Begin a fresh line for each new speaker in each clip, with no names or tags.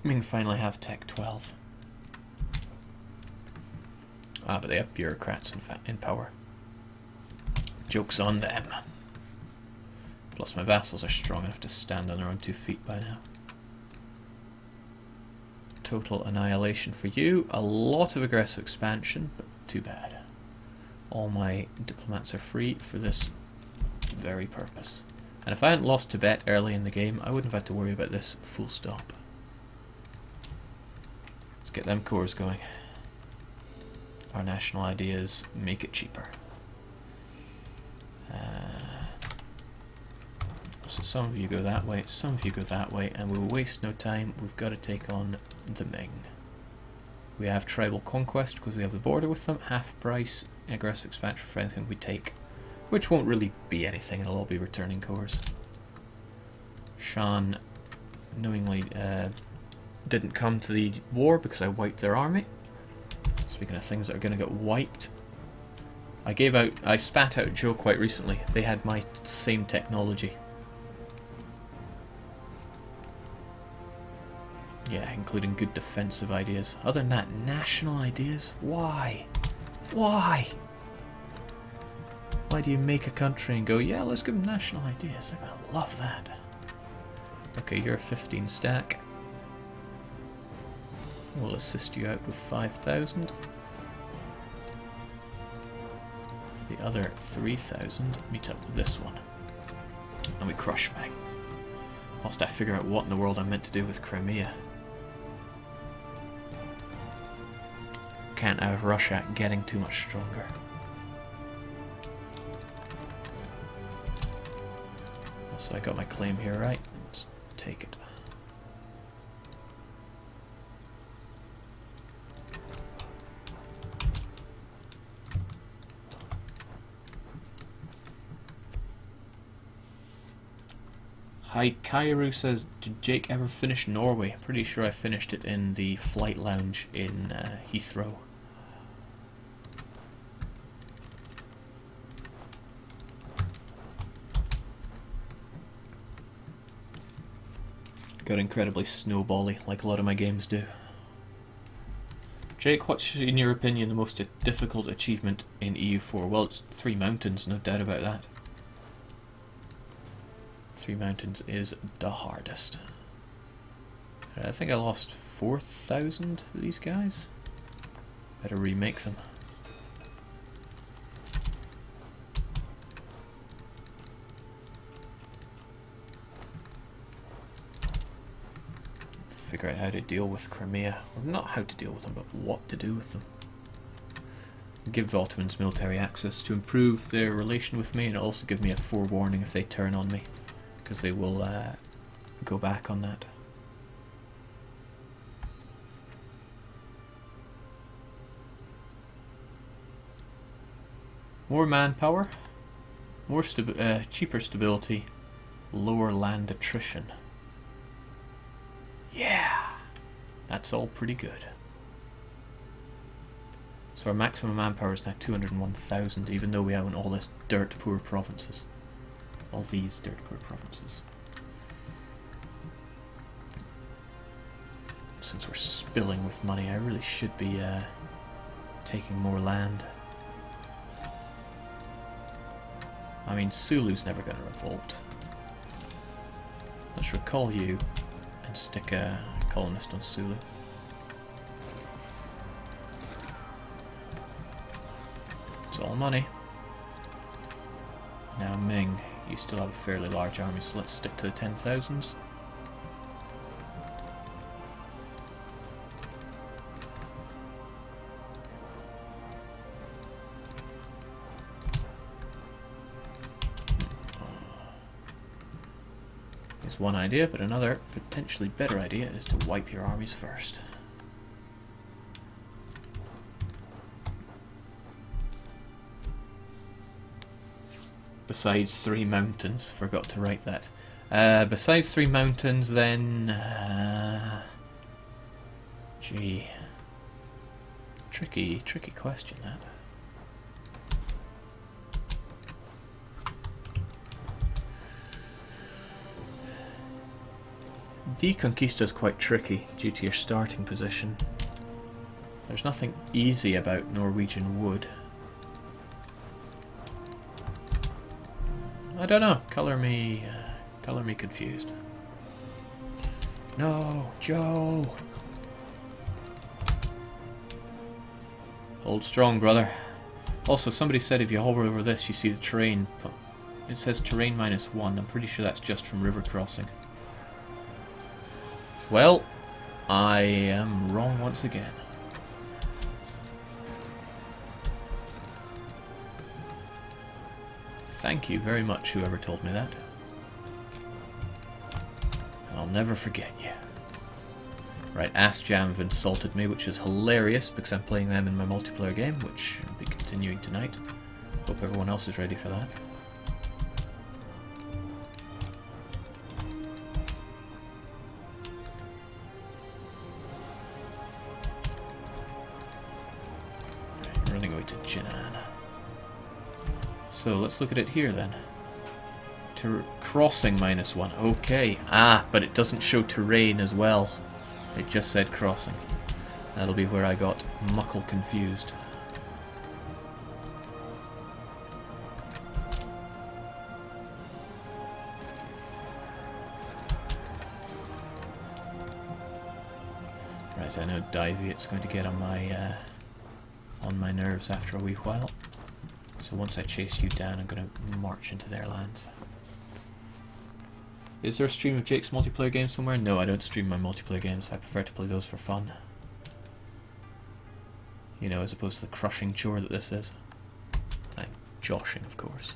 We can finally have Tech 12. Ah, but they have bureaucrats in power. Joke's on them. Plus my vassals are strong enough to stand on their own 2 feet by now. Total annihilation for you. A lot of aggressive expansion, but too bad. All my diplomats are free for this very purpose. And if I hadn't lost Tibet early in the game, I wouldn't have had to worry about this full stop. Let's get them cores going. Our national ideas make it cheaper. So some of you go that way, some of you go that way, and we'll waste no time. We've got to take on the Ming. We have tribal conquest because we have the border with them, half price, aggressive expansion for anything we take, which won't really be anything, it'll all be returning cores. Shan knowingly didn't come to the war because I wiped their army. Speaking of things that are going to get wiped, I spat out Joe quite recently. They had my same technology. Yeah, including good defensive ideas. Other than that, national ideas? Why? Why? Why do you make a country and go, yeah, let's give them national ideas? They're going to love that. Okay, you're a 15 stack. We'll assist you out with 5,000. The other 3,000 meet up with this one. And we crush Meng. Whilst I figure out what in the world I'm meant to do with Crimea. Can't have Russia getting too much stronger. So I got my claim here right. Let's take it. Hi, Kairu says, did Jake ever finish Norway? I'm pretty sure I finished it in the flight lounge in Heathrow. Got incredibly snowbally, like a lot of my games do. Jake, what's in your opinion the most difficult achievement in EU4? Well, it's 3 mountains, no doubt about that. 3 mountains is the hardest. I think I lost 4,000 of these guys. Better remake them. Figure out how to deal with Crimea. Or not how to deal with them, but what to do with them. Give the Ottomans military access to improve their relation with me, and also give me a forewarning if they turn on me, because they will go back on that. More manpower, more cheaper stability, lower land attrition. Yeah, that's all pretty good. So our maximum manpower is now 201,000, even though we own all this dirt poor provinces. All these dirt poor provinces. Since we're spilling with money, I really should be taking more land. I mean, Sulu's never going to revolt. Let's recall you and stick a colonist on Sulu. It's all money. Now Ming, you still have a fairly large army, so let's stick to the 10,000s. It's one idea, but another potentially better idea is to wipe your armies first. Besides 3 mountains, forgot to write that. Besides 3 mountains, then... gee. Tricky question, that. The Conquista is quite tricky due to your starting position. There's nothing easy about Norwegian wood. I don't know. Color me confused. No, Joe. Hold strong, brother. Also, somebody said if you hover over this, you see the terrain. It says terrain -1. I'm pretty sure that's just from river crossing. Well, I am wrong once again. Thank you very much, whoever told me that. I'll never forget you. Right, AskJam have insulted me, which is hilarious because I'm playing them in my multiplayer game, which will be continuing tonight. Hope everyone else is ready for that. Right, running away to Jinan. So let's look at it here then. Crossing -1. Okay. Ah, but it doesn't show terrain as well. It just said crossing. That'll be where I got muckle confused. Right, I know Divey, it's going to get on my nerves after a wee while. So once I chase you down, I'm going to march into their lands. Is there a stream of Jake's multiplayer games somewhere? No, I don't stream my multiplayer games. I prefer to play those for fun. You know, as opposed to the crushing chore that this is. I'm joshing, of course.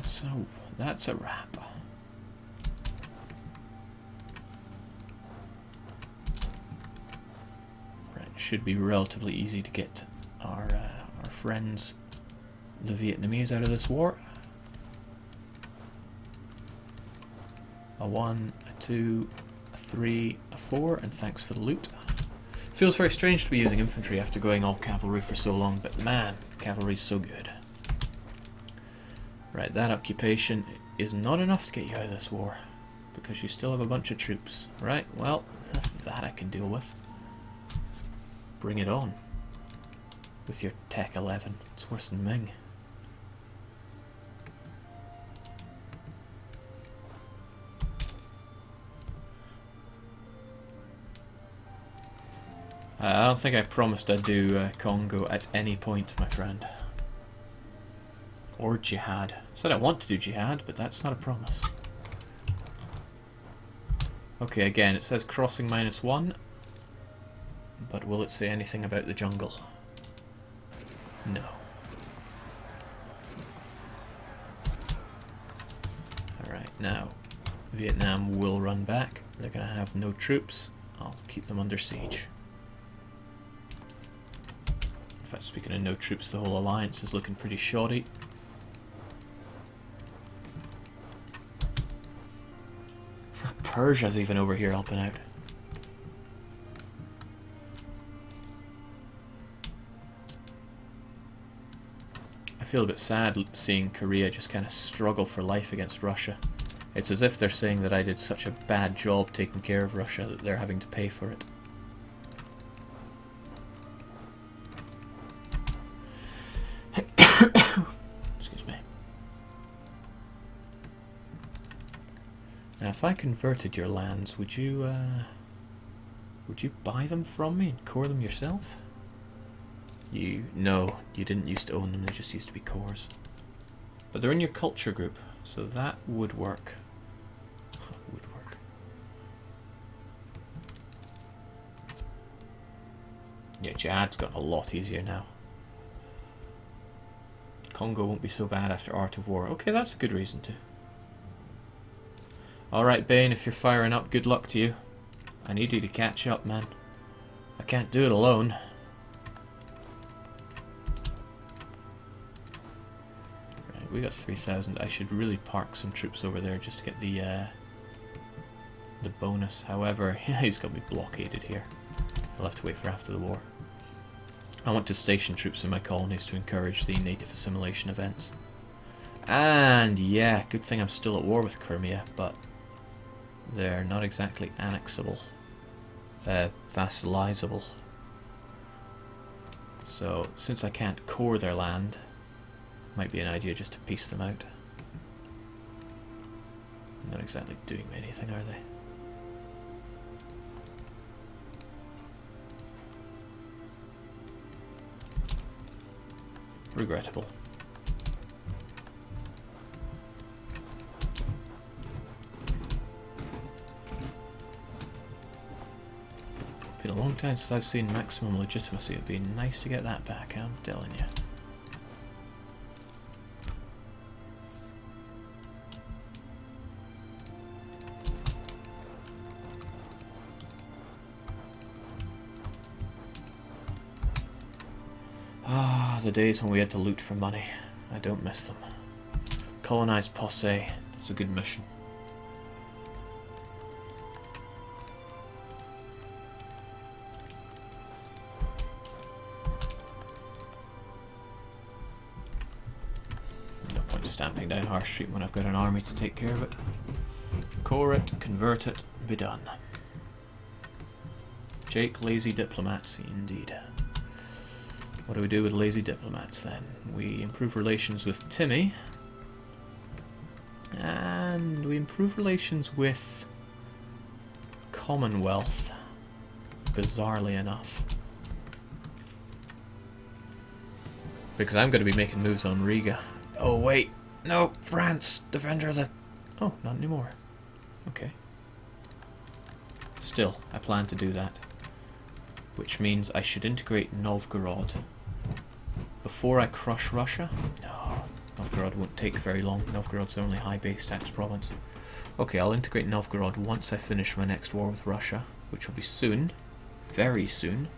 So, that's a wrap. Right, should be relatively easy to get our friends, the Vietnamese, out of this war. A 1, a 2, a 3, a 4, and thanks for the loot. Feels very strange to be using infantry after going all cavalry for so long, but man, cavalry's so good. Right, that occupation is not enough to get you out of this war, because you still have a bunch of troops. Right, well, that I can deal with. Bring it on. With your Tech 11. It's worse than Ming. I don't think I promised I'd do Congo at any point, my friend. Or jihad. Said I want to do jihad, but that's not a promise. Okay, again, it says crossing -1. But will it say anything about the jungle? No. Alright, now, Vietnam will run back. They're going to have no troops. I'll keep them under siege. In fact, speaking of no troops, the whole alliance is looking pretty shoddy. Persia's even over here helping out. I feel a bit sad seeing Korea just kind of struggle for life against Russia. It's as if they're saying that I did such a bad job taking care of Russia that they're having to pay for it. Excuse me. Now, if I converted your lands, would you buy them from me and core them yourself? No, you didn't used to own them, they just used to be cores. But they're in your culture group, so that would work. Would work. Yeah, Jihad's gotten a lot easier now. Congo won't be so bad after Art of War. Okay, that's a good reason to. Alright, Bane, if you're firing up, good luck to you. I need you to catch up, man. I can't do it alone. we got 3,000. I should really park some troops over there just to get the bonus. However, he's got me blockaded here. I'll have to wait for after the war. I want to station troops in my colonies to encourage the native assimilation events. And yeah, good thing I'm still at war with Crimea, but they're not exactly annexable, vassalizable. So since I can't core their land, might be an idea just to piece them out. Not exactly doing me anything, are they? Regrettable. Been a long time since I've seen maximum legitimacy. It'd be nice to get that back, I'm telling you. Ah, the days when we had to loot for money. I don't miss them. Colonize Posse. It's a good mission. No point stamping down Harsh Street when I've got an army to take care of it. Core it, convert it, be done. Jake, lazy diplomats, indeed. What do we do with lazy diplomats then? We improve relations with Timmy. And we improve relations with Commonwealth, bizarrely enough. Because I'm going to be making moves on Riga. Oh wait, no, France, defender of the... Oh, not anymore. Okay. Still, I plan to do that. Which means I should integrate Novgorod before I crush Russia. No, Novgorod won't take very long. Novgorod's the only high base tax province. Okay, I'll integrate Novgorod once I finish my next war with Russia, which will be soon. Very soon.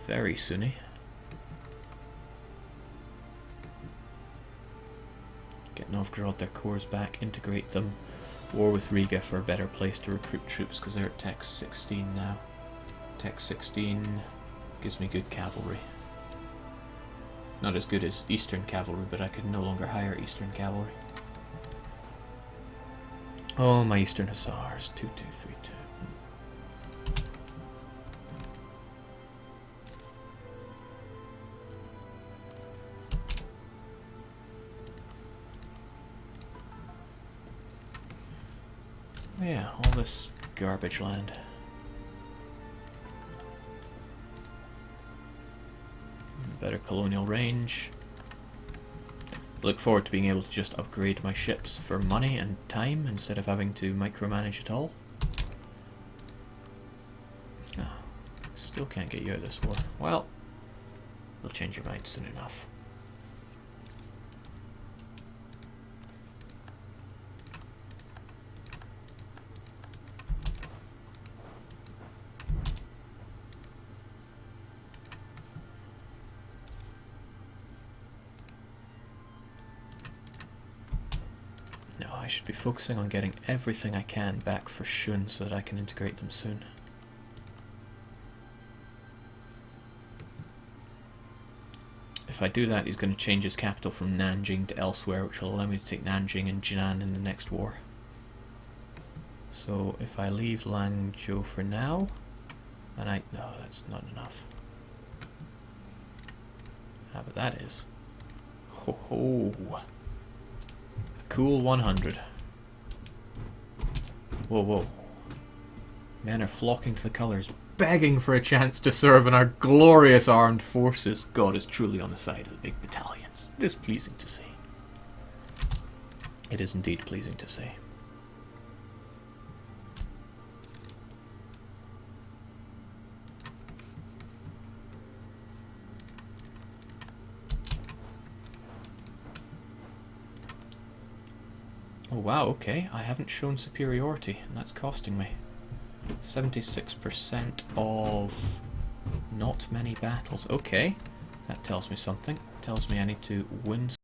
Very soony. Get Novgorod their cores back, integrate them. War with Riga for a better place to recruit troops because they're at Tech 16 now. Tech 16 gives me good cavalry. Not as good as Eastern cavalry, but I could no longer hire Eastern cavalry. Oh, my Eastern Hussars. 2232. Yeah, all this garbage land. Better colonial range. Look forward to being able to just upgrade my ships for money and time instead of having to micromanage it all. Oh, still can't get you out of this war. Well, they'll change your mind soon enough. I should be focusing on getting everything I can back for Shun so that I can integrate them soon. If I do that, he's going to change his capital from Nanjing to elsewhere, which will allow me to take Nanjing and Jinan in the next war. So if I leave Langzhou for now, and no, that's not enough. Ah, but that is. Ho ho. Cool 100. Whoa, whoa. Men are flocking to the colours, begging for a chance to serve in our glorious armed forces. God is truly on the side of the big battalions. It is pleasing to see. It is indeed pleasing to see. Oh wow, okay, I haven't shown superiority, and that's costing me. 76% of not many battles. Okay, that tells me something. It tells me I need to win